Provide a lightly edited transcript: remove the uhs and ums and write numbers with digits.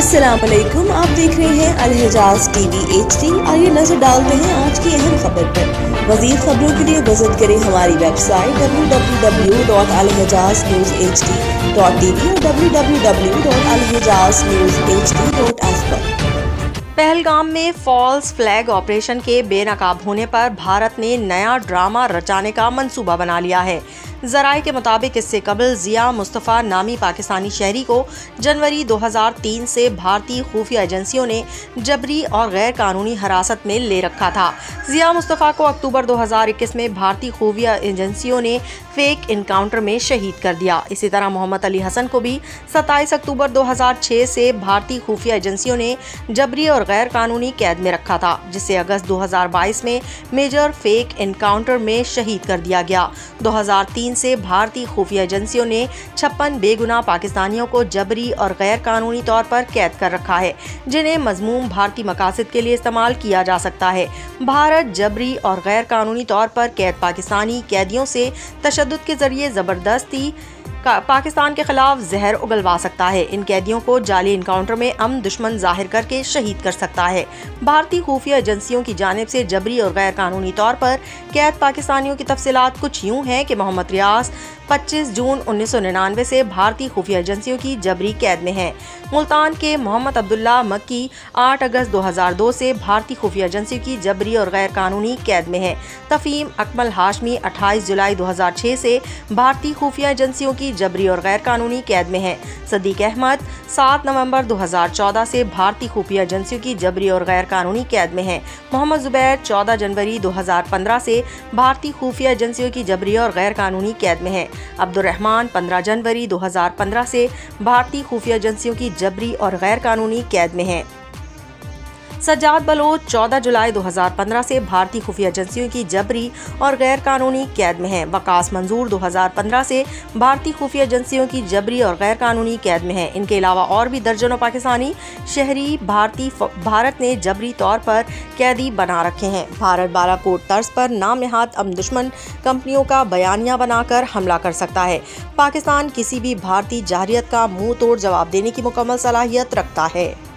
अस्सलामुअलैकुम, आप देख रहे हैं अल-हिजाज टीवी HD। आइए नजर डालते हैं आज की अहम खबर पर। मज़ीद खबरों के लिए विजिट करें हमारी वेबसाइट www.alhijaznewshd.tv और www.alhijaznewshd.ask पर। पहलगाम में फॉल्स फ्लैग ऑपरेशन के बेनकाब होने पर भारत ने नया ड्रामा रचाने का मंसूबा बना लिया है। जराये के मुताबिक इससे कबल जिया मुस्तफ़ा नामी पाकिस्तानी शहरी को जनवरी 2003 से भारतीय खुफिया एजेंसियों ने जबरी और गैर कानूनी हिरासत में ले रखा था। जिया मुस्तफ़ा को अक्टूबर 2021 में भारतीय खुफिया एजेंसियों ने फेक इनकाउंटर में शहीद कर दिया। इसी तरह मोहम्मद अली हसन को भी 27 अक्टूबर 2006 से भारतीय खुफिया एजेंसियों ने जबरी और गैर कानूनी कैद में रखा था, जिसे अगस्त 2022 में मेजर फेक इनकाउंटर में शहीद कर दिया गया। 2003 से भारतीय खुफिया एजेंसियों ने 56 बेगुनाह पाकिस्तानियों को जबरी और गैर कानूनी तौर पर कैद कर रखा है, जिन्हें मजमूम भारतीय मकासद के लिए इस्तेमाल किया जा सकता है। भारत जबरी और गैर कानूनी तौर पर कैद पाकिस्तानी कैदियों से तशद्दुद के जरिए जबरदस्ती पाकिस्तान के खिलाफ जहर उगलवा सकता है। इन कैदियों को जाली इनकाउंटर में अमन दुश्मन जाहिर करके शहीद कर सकता है। भारतीय खुफिया एजेंसियों की जानिब से जबरी और गैर कानूनी तौर पर कैद पाकिस्तानियों की तफसीलात कुछ यूं हैं कि मोहम्मद रियाज 25 जून 1999 से भारतीय खुफिया एजेंसियों की जबरी कैद में है। मुल्तान के मोहम्मद अब्दुल्ला मक्की 8 अगस्त 2002 से भारतीय खुफिया एजेंसियों की जबरी और गैर कानूनी कैद में है। तफहीम अकमल हाशमी 28 जुलाई 2006 से भारतीय खुफिया एजेंसियों की जबरी और गैर कानूनी कैद में है। सदीक अहमद 7 नवंबर 2014 से भारतीय खुफिया एजेंसियों की जबरी और गैर कानूनी कैद में है। मोहम्मद जुबैर 14 जनवरी 2015 से भारतीय खुफिया एजेंसियों की जबरी और गैर कानूनी कैद में है। अब्दुर्रहमान 15 जनवरी 2015 से भारतीय खुफिया एजेंसियों की जबरी और गैर कानूनी कैद में है। सज्जाद बलोच 14 जुलाई 2015 से भारतीय खुफिया एजेंसियों की जबरी और गैर कानूनी कैद में है। वकास मंजूर 2015 से भारतीय खुफिया एजेंसियों की जबरी और गैर कानूनी कैद में है। इनके अलावा और भी दर्जनों पाकिस्तानी शहरी भारत ने जबरी तौर पर कैदी बना रखे हैं। भारत बालाकोट तर्ज पर नामनहाद अमन दुश्मन कंपनियों का बयानिया बनाकर हमला कर सकता है। पाकिस्तान किसी भी भारतीय जारहियत का मुंह तोड़ जवाब देने की मुकम्मल सलाहियत रखता है।